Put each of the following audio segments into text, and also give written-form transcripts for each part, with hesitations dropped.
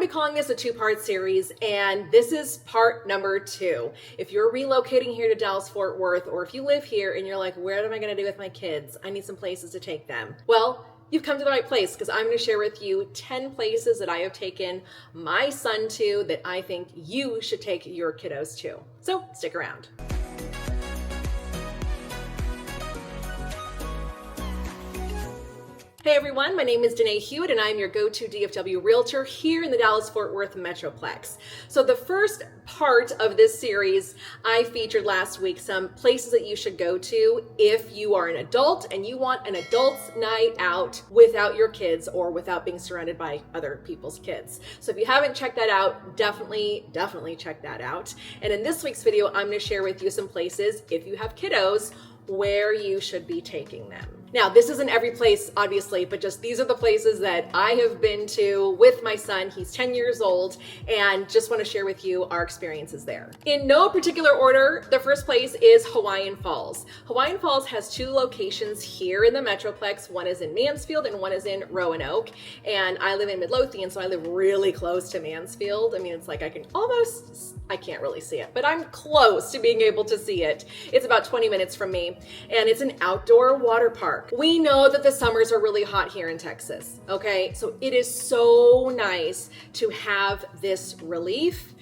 to be calling this a two-part series, and this is part number 2. If you're relocating here to Dallas-Fort Worth, or if you live here and you're like, what am I going to do with my kids? I need some places to take them. Well, you've come to the right place, because I'm going to share with you 10 places that I have taken my son to that I think you should take your kiddos to. So stick around. Hey everyone, my name is Danae Hewitt and I'm your go-to DFW Realtor here in the Dallas-Fort Worth Metroplex. So the first part of this series, I featured last week some places that you should go to if you are an adult and you want an adult's night out without your kids or without being surrounded by other people's kids. So if you haven't checked that out, definitely check that out. And in this week's video, I'm going to share with you some places, if you have kiddos, where you should be taking them. Now, this isn't every place, obviously, but just these are the places that I have been to with my son. He's 10 years old, and just want to share with you our experiences there. In no particular order, the first place is Hawaiian Falls. Hawaiian Falls has 2 locations here in the Metroplex. One is in Mansfield and one is in Roanoke. And I live in Midlothian, so I live really close to Mansfield. I mean, it's like I can't really see it, but I'm close to being able to see it. It's about 20 minutes from me, and it's an outdoor water park. We know that the summers are really hot here in Texas, okay? So it is so nice to have this relief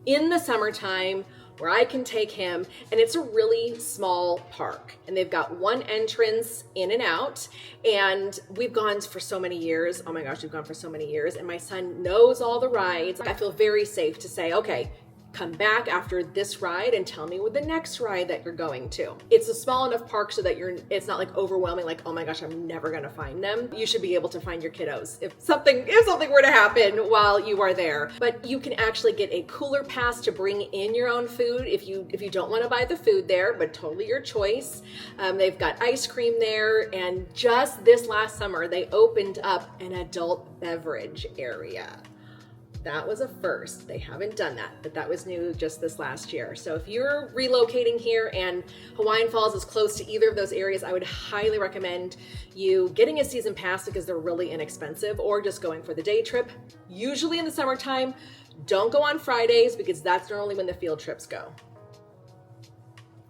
in the summertime where I can take him, and it's a really small park, and they've got one entrance in and out, and we've gone for so many years. Oh my gosh, we've gone for so many years, and my son knows all the rides. I feel very safe to say, okay, come back after this ride and tell me with the next ride that you're going to. It's a small enough park so that it's not like overwhelming, like, oh my gosh, I'm never gonna find them. You should be able to find your kiddos if something were to happen while you are there. But you can actually get a cooler pass to bring in your own food if you don't want to buy the food there, but totally your choice. They've got ice cream there, and just this last summer, they opened up an adult beverage area. That was a first. They haven't done that, but that was new just this last year. So if you're relocating here and Hawaiian Falls is close to either of those areas, I would highly recommend you getting a season pass because they're really inexpensive, or just going for the day trip. Usually in the summertime, don't go on Fridays because that's normally when the field trips go,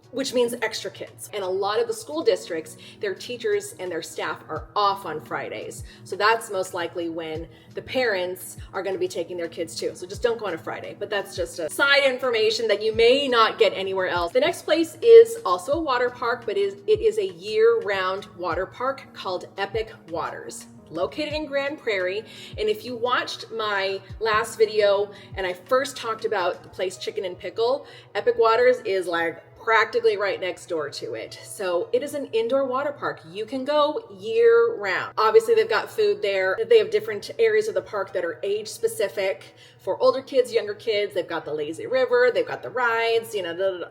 which means extra kids. And a lot of the school districts, their teachers and their staff are off on Fridays. So that's most likely when the parents are gonna be taking their kids too. So just don't go on a Friday, but that's just a side information that you may not get anywhere else. The next place is also a water park, but it is a year-round water park called Epic Waters, located in Grand Prairie. And if you watched my last video and I first talked about the place Chicken and Pickle, Epic Waters is like practically right next door to it. So it is an indoor water park. You can go year round. Obviously they've got food there. They have different areas of the park that are age specific for older kids, younger kids. They've got the lazy river, they've got the rides,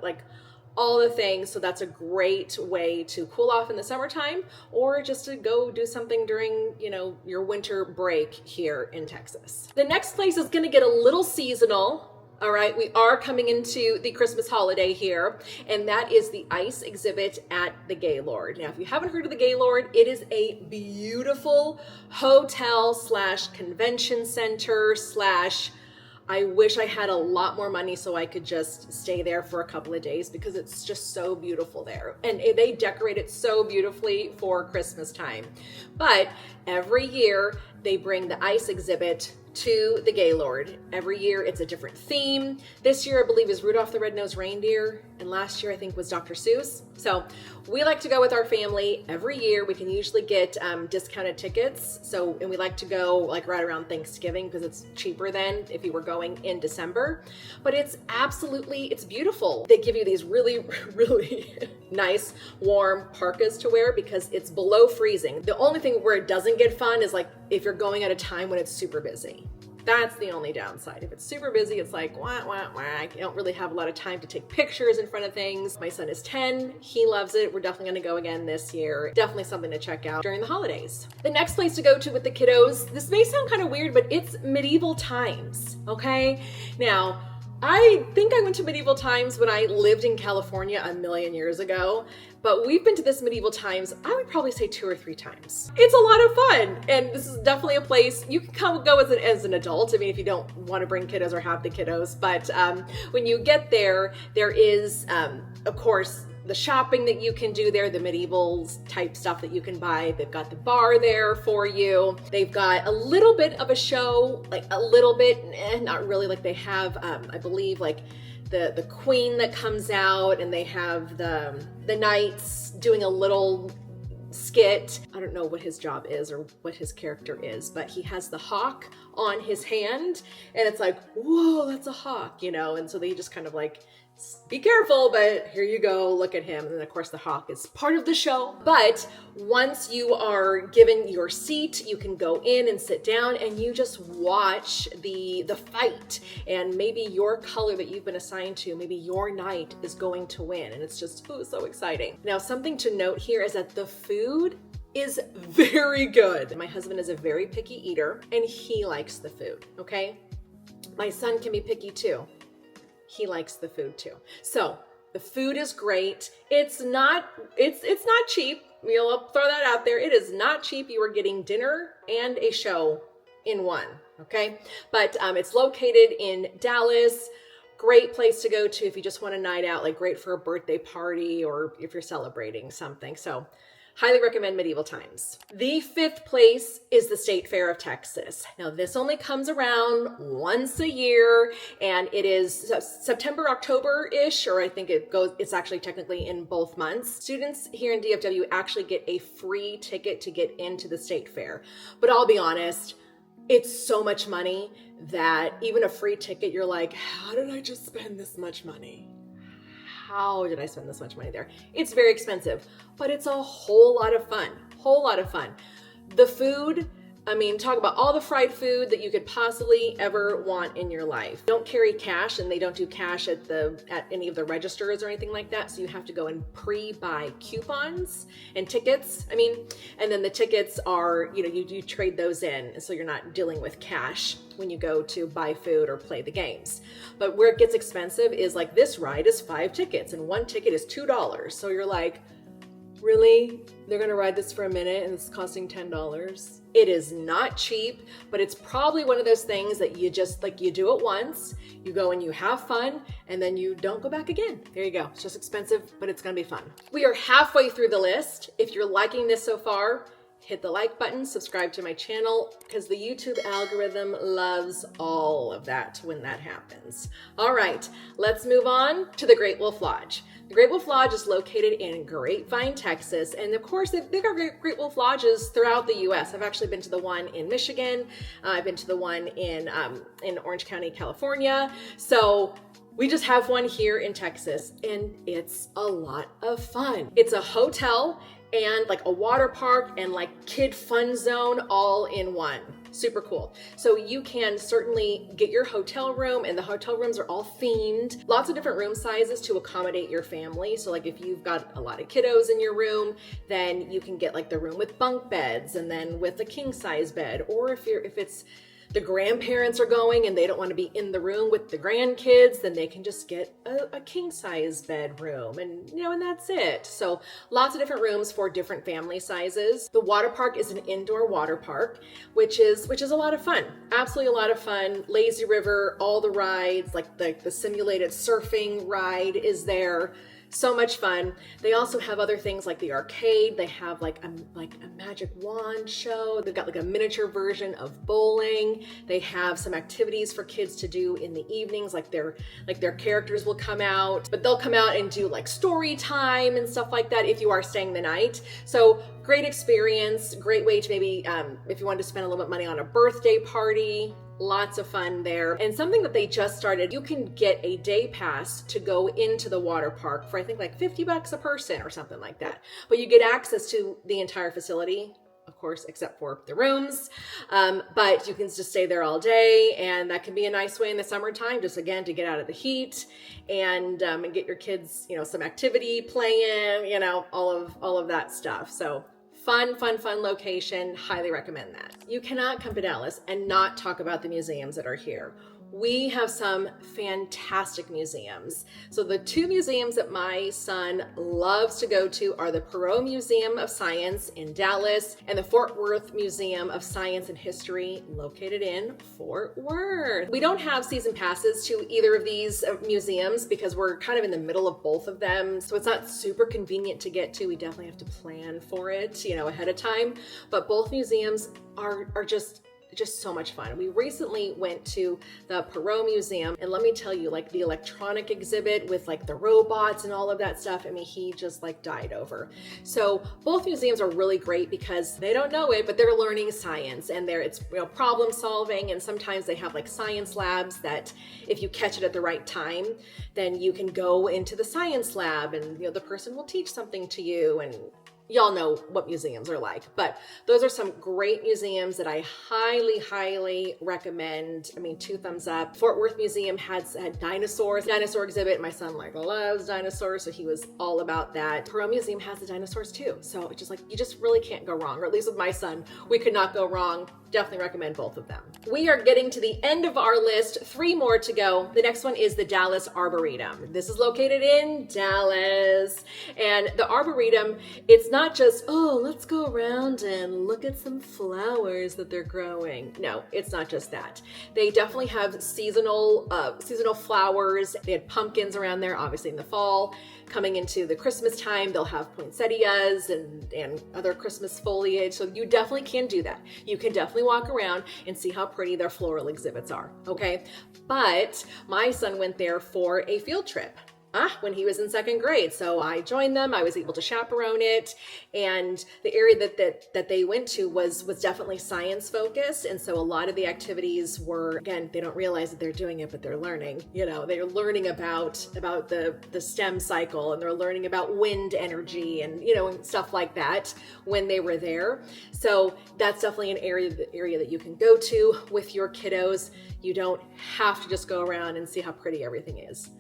like all the things. So that's a great way to cool off in the summertime, or just to go do something during, your winter break here in Texas. The next place is going to get a little seasonal. All right, we are coming into the Christmas holiday here, and that is the ice exhibit at the Gaylord. Now, if you haven't heard of the Gaylord, it is a beautiful hotel / convention center / I wish I had a lot more money so I could just stay there for a couple of days because it's just so beautiful there. And they decorate it so beautifully for Christmas time. But every year they bring the ice exhibit to the Gaylord. Every year it's a different theme. This year I believe is Rudolph the Red-Nosed Reindeer, and last year I think was Dr. Seuss. So we like to go with our family every year. We can usually get discounted tickets. And we like to go like right around Thanksgiving because it's cheaper than if you were going in December. But it's beautiful. They give you these really, really nice warm parkas to wear because it's below freezing. The only thing where it doesn't get fun is like if you're going at a time when it's super busy. That's the only downside. If it's super busy, it's like, wah, wah, wah. You don't really have a lot of time to take pictures in front of things. My son is 10. He loves it. We're definitely going to go again this year. Definitely something to check out during the holidays. The next place to go to with the kiddos, this may sound kind of weird, but it's medieval times, okay? Now, I think I went to Medieval Times when I lived in California a million years ago, but we've been to this Medieval Times, I would probably say 2 or 3 times. It's a lot of fun, and this is definitely a place you can go as an adult. I mean, if you don't want to bring kiddos or have the kiddos, but when you get there, there is, of course, the shopping that you can do there, the medieval type stuff that you can buy. They've got the bar there for you. They've got a little bit of a show, like a little bit, not really, like they have, I believe, like the queen that comes out, and they have the knights doing a little skit. I don't know what his job is or what his character is, but he has the hawk on his hand, and it's like, whoa, that's a hawk, and so they just kind of like, be careful, but here you go, look at him. And then of course the hawk is part of the show. But once you are given your seat, you can go in and sit down and you just watch the fight. And maybe your color that you've been assigned to, maybe your knight is going to win. And it's just, so exciting. Now, something to note here is that the food is very good. My husband is a very picky eater and he likes the food, okay? My son can be picky too. He likes the food too. So the food is great. It's not cheap. We'll throw that out there. It is not cheap. You are getting dinner and a show in one, okay? But it's located in Dallas. Great place to go to if you just want a night out, like great for a birthday party or if you're celebrating something. So highly recommend Medieval Times. The 5th place is the State Fair of Texas. Now this only comes around once a year, and it is September, October-ish, or I think it's actually technically in both months. Students here in DFW actually get a free ticket to get into the State Fair. But I'll be honest, it's so much money that even a free ticket, you're like, how did I just spend this much money? How did I spend this much money there? It's very expensive, but it's a whole lot of fun. The food, I mean, talk about all the fried food that you could possibly ever want in your life. Don't carry cash, and they don't do cash at any of the registers or anything like that. So you have to go and pre-buy coupons and tickets. And then the tickets are, you trade those in. So you're not dealing with cash when you go to buy food or play the games. But where it gets expensive is like this ride is 5 tickets and 1 ticket is $2. So you're like, really? They're gonna ride this for a minute and it's costing $10? It is not cheap, but it's probably one of those things that you just, you do it once, you go and you have fun, and then you don't go back again. There you go. It's just expensive, but it's gonna be fun. We are halfway through the list. If you're liking this so far, hit the like button, subscribe to my channel, because the YouTube algorithm loves all of that when that happens. All right, let's move on to the Great Wolf Lodge. The Great Wolf Lodge is located in Grapevine, Texas, and of course they've got Great Wolf Lodges throughout the U.S. I've actually been to the one in Michigan. I've been to the one in Orange County, California. So we just have one here in Texas, and it's a lot of fun. It's a hotel and like a water park and like kid fun zone all in one. Super cool. So you can certainly get your hotel room, and the hotel rooms are all themed. Lots of different room sizes to accommodate your family. So like if you've got a lot of kiddos in your room, then you can get like the room with bunk beds and then with a king size bed. Or if it's the grandparents are going and they don't want to be in the room with the grandkids, then they can just get a king size bedroom and that's it. So lots of different rooms for different family sizes. The water park is an indoor water park, which is a lot of fun. Absolutely a lot of fun. Lazy river, all the rides, like the simulated surfing ride is there. So much fun. They also have other things like the arcade. They have like a magic wand show. They've got like a miniature version of bowling. They have some activities for kids to do in the evenings, like their characters will come out, but they'll come out and do like story time and stuff like that if you are staying the night. So great experience, great way to maybe, if you wanted to spend a little bit of money on a birthday party. Lots of fun there. And something that they just started, you can get a day pass to go into the water park for I think like $50 a person or something like that. But you get access to the entire facility, of course, except for the rooms. But you can just stay there all day, and that can be a nice way in the summertime, just again to get out of the heat and get your kids, some activity playing, all of that stuff. So Fun, fun, fun location. Highly recommend that. You cannot come to Dallas and not talk about the museums that are here. We have some fantastic museums. So the two museums that my son loves to go to are the Perot Museum of Science in Dallas and the Fort Worth Museum of Science and History located in Fort Worth. We don't have season passes to either of these museums because we're kind of in the middle of both of them. So it's not super convenient to get to. We definitely have to plan for it, ahead of time. But both museums are just so much fun. We recently went to the Perot Museum, and let me tell you, like the electronic exhibit with like the robots and all of that stuff, I mean, he just like died over. So both museums are really great because they don't know it, but they're learning science, and it's problem solving, and sometimes they have like science labs that if you catch it at the right time, then you can go into the science lab and the person will teach something to you, and y'all know what museums are like, but those are some great museums that I highly, highly recommend. I mean, 2 thumbs up. Fort Worth Museum had dinosaur exhibit. My son loves dinosaurs, so he was all about that. Perot Museum has the dinosaurs too. So it's just like, you just really can't go wrong, or at least with my son, we could not go wrong. Definitely recommend both of them. We are getting to the end of our list, 3 more to go. The next one is the Dallas Arboretum. This is located in Dallas. And the Arboretum, it's not just, let's go around and look at some flowers that they're growing. No, it's not just that. They definitely have seasonal flowers. They had pumpkins around there, obviously in the fall. Coming into the Christmas time, they'll have poinsettias and other Christmas foliage. So you definitely can do that. You can definitely walk around and see how pretty their floral exhibits are, okay? But my son went there for a field trip. When he was in 2nd grade. So I joined them. I was able to chaperone it. And the area that they went to was definitely science focused. And so a lot of the activities were, again, they don't realize that they're doing it, but they're learning. They're learning about the STEM cycle, and they're learning about wind energy and, and stuff like that when they were there. So that's definitely an area that you can go to with your kiddos. You don't have to just go around and see how pretty everything is,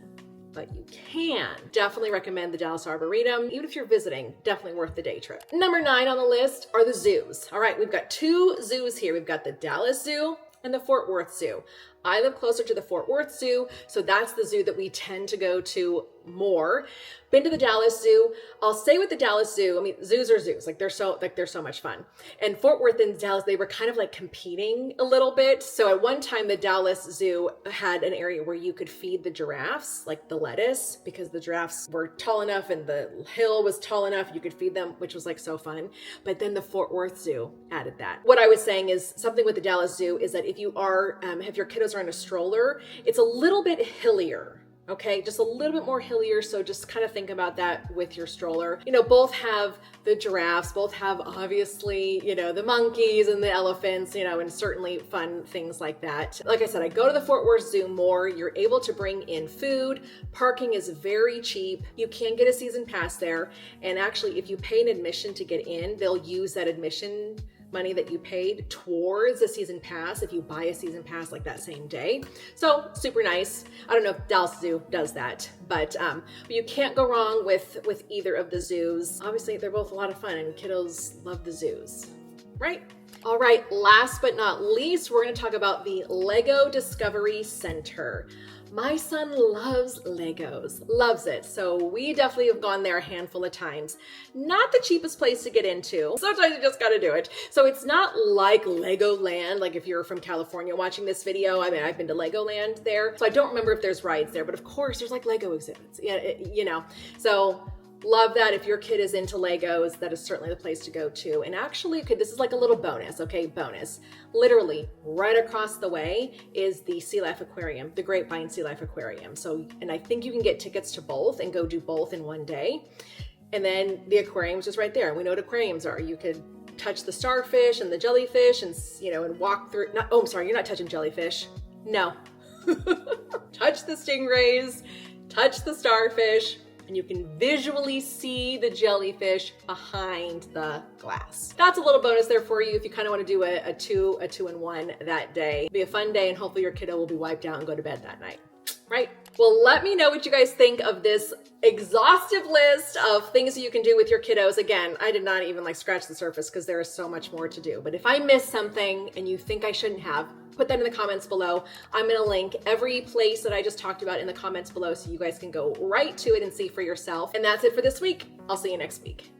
but you can. Definitely recommend the Dallas Arboretum. Even if you're visiting, definitely worth the day trip. Number 9 on the list are the zoos. All right, we've got 2 zoos here. We've got the Dallas Zoo and the Fort Worth Zoo. I live closer to the Fort Worth Zoo, so that's the zoo that we tend to go to more. Been to the Dallas Zoo. I'll say with the Dallas Zoo, I mean, zoos are zoos. They're so much fun. And Fort Worth and Dallas, they were kind of like competing a little bit. So at one time, the Dallas Zoo had an area where you could feed the giraffes, like the lettuce, because the giraffes were tall enough and the hill was tall enough, you could feed them, which was like so fun. But then the Fort Worth Zoo added that. What I was saying is something with the Dallas Zoo is that if you are, if your kiddos are in a stroller, it's a little bit hillier. Okay, just a little bit more hillier, so just kind of think about that with your stroller. Both have the giraffes, both have obviously, the monkeys and the elephants, and certainly fun things like that. Like I said, I go to the Fort Worth Zoo more. You're able to bring in food. Parking is very cheap. You can get a season pass there. And actually, if you pay an admission to get in, they'll use that admission money that you paid towards a season pass if you buy a season pass like that same day. So super nice. I don't know if Dallas Zoo does that, but you can't go wrong with either of the zoos. Obviously, they're both a lot of fun, and kiddos love the zoos, right? All right, last but not least, we're going to talk about the Lego Discovery Center. My son loves Legos, loves it. So we definitely have gone there a handful of times. Not the cheapest place to get into. Sometimes you just got to do it. So it's not like Legoland, like if you're from California watching this video. I mean, I've been to Legoland there. So I don't remember if there's rides there, but of course there's like Lego exhibits, So love that. If your kid is into Legos, that is certainly the place to go to. And actually, this is like a little bonus, okay? Bonus. Literally, right across the way is the Sea Life Aquarium, the Grapevine Sea Life Aquarium. So, and I think you can get tickets to both and go do both in one day. And then the aquarium's just right there. And we know what aquariums are. You could touch the starfish and the jellyfish and, and walk through. You're not touching jellyfish. No. Touch the stingrays, touch the starfish, and you can visually see the jellyfish behind the glass. That's a little bonus there for you if you kind of want to do a two and one that day. It'll be a fun day, and hopefully your kiddo will be wiped out and go to bed that night. Right. Well, let me know what you guys think of this exhaustive list of things that you can do with your kiddos. Again, I did not even scratch the surface because there is so much more to do. But if I missed something and you think I shouldn't have, put that in the comments below. I'm going to link every place that I just talked about in the comments below so you guys can go right to it and see for yourself. And that's it for this week. I'll see you next week.